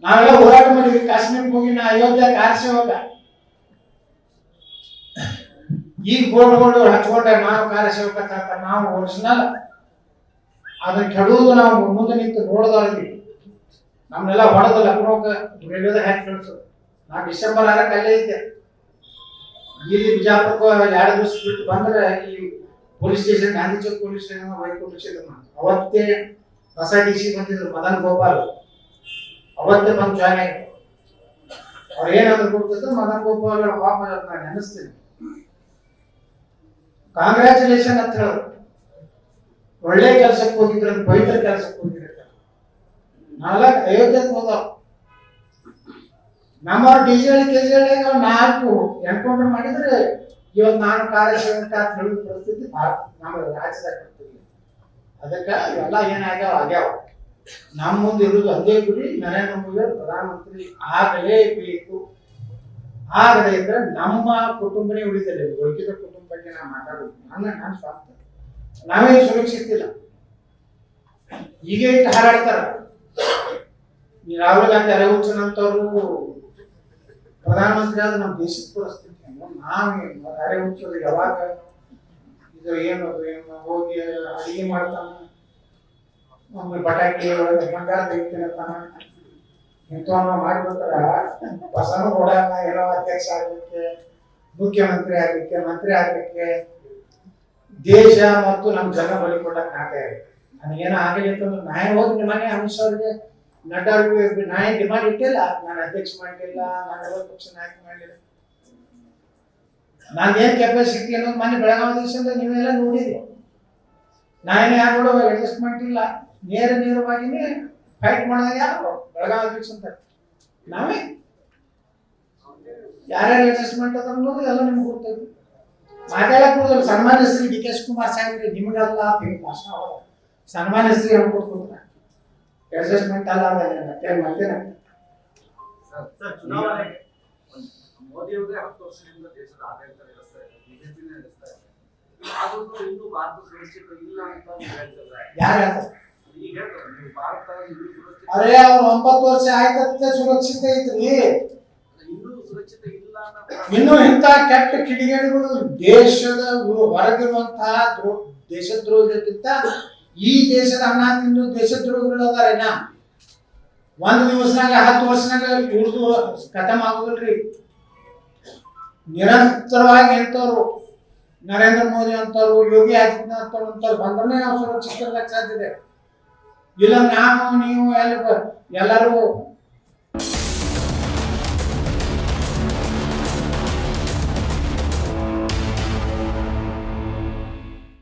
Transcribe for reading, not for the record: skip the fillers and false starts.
ನಾವೆಲ್ಲ ಹೋರಾಟ ಮಾಡಿದ್ವಿ. ಕಾಶ್ಮೀರಕ್ಕೆ ಹೋಗಿ ನಾ ಅಯೋಧ್ಯೆ ಆರಿಸಿ ಹೋಗ ಈಗ ಬೋರ್ಡ್ಗಳು ಹಚ್ಕೊಂಡ್ರೆ ನಾವು ಕಾರ್ಯಸೇವಕ ನಾವು ಒರಿಜಿನಲ್ ಅದನ್ನ ಕೆಡುವುದು ನಾವು ಮುಂದೆ ನಿಂತು ನೋಡೋದಲ್ರಿ. ನಮ್ನೆಲ್ಲ ಹೊಡೆದ ಲಕ್ನೋಕ ರೈಲ್ವೆದಾಗ ಹಾಕಿ ಕಳಿಸೋದು. ನಾ ಡಿಸೆಂಬರ್ 6ಕ್ಕೆ ಅಲ್ಲೇ ಇದ್ದೆ. ಇಲ್ಲಿ ಬಿಜಾಪುರಕ್ಕೆ 2 ದಿವಸ ಬಿಟ್ಟು ಬಂದ್ರೆ ಈ police station Gandhi Chowk police station Vaikuntha ಅವತ್ತೇ ಹೊಸ DC ಬಂದಿದ್ರು ಮದನ್ ಗೋಪಾಲ್. ಅವತ್ತೇ ಬಂದು ಜಾಯ್ನ್ ಆಗಿ ಅವ್ರು ಏನಾದ್ರು ಕೊಡ್ತಿದ್ರು ಮದನ್ ಗೋಪಾಲ್ ವಾಪಸ್ ನಾನು ನೆನೆಸ್ತೀನಿ. ಕಾಂಗ್ರ್ಯಾಚುಲೇಷನ್ ಅಂತ ಹೇಳೋದು. ಒಳ್ಳೆ ಕೆಲಸಕ್ಕೆ ಹೋಗಿದ್ರು, ಪವಿತ್ರ ಕೆಲಸಕ್ಕೆ ಹೋಗಿದ್ರು. 4 ಅಯೋಧ್ಯಕ್ಕೆ ಹೋದವು. ನಮ್ಮ DJL KJL 4 ಎನ್ಕೌಂಟರ್ ಮಾಡಿದ್ರೆ ಇವತ್ತು ನಾನು ಕಾರ್ಯಸೇವಕ ಅಂತ ಹೇಳಿದ ಪರಿಸ್ಥಿತಿ ನಮ್ಮ ರಾಜ್ಯದಾಗ ಬರ್ತಿಲ್ಲ. ಅದಕ್ಕೆ ಇವೆಲ್ಲ ಏನಾಗ್ಯಾವ ನಮ್ಮ ಮುಂದೆ ಇರುವುದು ಅದೇ ಗುರಿ. ನರೇಂದ್ರ ಮೋದಿ ಪ್ರಧಾನಮಂತ್ರಿ ಆಗಲೇಬೇಕು. ಆಗದೆ ಇದ್ರೆ ನಮ್ಮ ಕುಟುಂಬನೇ ಉಳಿದಿಲ್ಲ. ವೈಯಕ್ತಿಕ ಕುಟುಂಬ ಬಗ್ಗೆ ನಾವು ಮಾತಾಡೋದು ನನ್ನ ಸ್ವಾರ್ಥ. ನಾವೇ ಸುರಕ್ಷಿತ ಇಲ್ಲ. ಈಗ ಇಟ್ಟು ಹಾರಾಡ್ತಾರ. ಈ ರಾಹುಲ್ ಗಾಂಧಿ ಅರೆಹುಚ್ಚನಂತವ್ರು ಪ್ರಧಾನಮಂತ್ರಿ ಆದ್ರೆ ನಮ್ಮ ದೇಶದ ಪರಿಸ್ಥಿತಿ ನಾವೇ ಅರೆಹುಚ್ಚರು. ಯಾವಾಗ ಇದು ಏನು ಹೋಗಿ ಅಡಿಗೆ ಮಾಡ್ತಾನ, ಒಮ್ಮೆ ಪಟಾಕಿ ಒಳಗೆ ಬಂಗಾರ ತೆಗಿತೀನಂತಾನ, ಇಂಥವನ್ನ ಮಾಡಿಬಿಡ್ತಾರ. ಬಸನು ಕೊಡಲ್ಲ. ಏನೋ ಅಧ್ಯಕ್ಷ ಆಗ್ಲಿಕ್ಕೆ, ಮುಖ್ಯಮಂತ್ರಿ ಆಗ್ಲಿಕ್ಕೆ, ಮಂತ್ರಿ ಆಗ್ಲಿಕ್ಕೆ ದೇಶ ಮತ್ತು ನಮ್ಮ ಜನ ಬಲಿ ಕೊಡಕ್ ಆಗ್ತಾ ಇದೆ. ನನಗೇನೋ ಆಗಲಿ ಅಂತಂದ್ರೆ ನಾನು ಹೋಗಿ ಮನೆ ಅಮಿತ್ ಶಾ ಅವರಿಗೆ ನಡ್ಡಾ ಅವ್ರಿಗೆ ನಾನೇ ಡಿಮಾಂಡ್ ಇಟ್ಟಿಲ್ಲ. ನಾನು ಅಧ್ಯಕ್ಷ ಮಾಡಲಿಲ್ಲ, ನಾನು ಪಕ್ಷ ನಾಯಕ ಮಾಡಲಿಲ್ಲ. ನಾನೇನ್ ಕೆಪಾಸಿಟಿ ಅನ್ನೋದು ಮನೆ ಬೆಳಗಾವಿ ದಿವಸದಿಂದ ನೀವೆಲ್ಲ ನೋಡಿದ್ರಿ. ನಾನೇನು ಯಾರು ಅಡ್ಜಸ್ಟ್ಮೆಂಟ್ ಇಲ್ಲ. ನೇರವಾಗಿನೇ ಫೈಟ್ ಮಾಡಿದಾಗ ಯಾರು ಬೆಳಗಾವಿ ದಿವಸ ಅಂತ ನಾವೇ ಯಾರ್ಯಾರು ಅಡ್ಜಸ್ಟ್ಮೆಂಟ್ ಅದ ಅನ್ನೋದು ಎಲ್ಲ ನಿಮ್ಗೆ ಗೊತ್ತೈತಿ. ಮಾತಾಡಕ್ ಹೋದ್ರೆ ಸನ್ಮಾನ್ಯ ಶ್ರೀ DK ಶಿವಕುಮಾರ್ ಸಾಹೇಬ್ರಿ ನಿಮಗೆಲ್ಲ ಭಾಷಣ ಅವಾಗ ಸನ್ಮಾನ್ಯ ಶ್ರೀ ಅನ್ಕೊಟ್ಕೊಡ್ತಾರೆ. ಅಡ್ಜಸ್ಟ್ಮೆಂಟ್ ಅಲ್ಲ ಮತ್ತೇನ ಚುನಾವಣೆಗೆ ಮೋದಿ ಅವರೇ 10 ವರ್ಷದಿಂದ ದೇಶದ ಆಡಳಿತ ನಡೆಸ್ತಾ ಇದ್ದಾರೆ, ಬಿಜೆಪಿನೇ ನಡೆಸ್ತಾ ಇದೆ. ಆದ್ರೂ ಇನ್ನೂ ಭಾರತ ಸುರಕ್ಷಿತ ಇಲ್ಲ ಅಂತ ಹೇಳ್ತಾರೆ. ಯಾರು ಹೇಳ್ತಾರೆ? ಈಗ ಹೇಳ್ತಾರೆ ಭಾರತ ಇನ್ನೂ ಸುರಕ್ಷಿತ. ಅರೆ ಅವ್ರು 9 ವರ್ಷ ಆಯ್ತಂತೆ ಸುರಕ್ಷಿತ ಐತ್ರಿ. ಇನ್ನೂ ಸುರಕ್ಷಿತ ಇಲ್ಲ. ಇನ್ನು ಇಂಥ ಕೆಟ್ಟ ಕಿಡಿಗೇಡಿಗಳು ದೇಶದ ಹೊರಗಿರುವಂತಹ ದೇಶದ್ರೋಹಿಗಳಿಗಿಂತ ಈ ದೇಶದ ಅನ್ನ ತಿಂದು ದೇಶದ್ರೋಹಿಗಳು ಅದಾರೇನ. 1 ದಿವಸನಾಗ 10 ವರ್ಷನಾಗ ಇವ್ರದು ಖತಮ್ ಆಗೋದಿಲ್ರಿ. ನಿರಂತರವಾಗಿ ಎಂತವ್ರು ನರೇಂದ್ರ ಮೋದಿ ಅಂತವ್ರು, ಯೋಗಿ ಆದಿತ್ಯನಾಥ್ ಅಂತವ್ರು ಬಂದ್ರೆ ನಾವು ಸುರಕ್ಷಿತ ಇರಲಿಕ್ಕೆ ಸಾಧ್ಯ ಇದೆ. ಇಲ್ಲ ನಾವು ನೀವು ಎಲ್ಲರೂ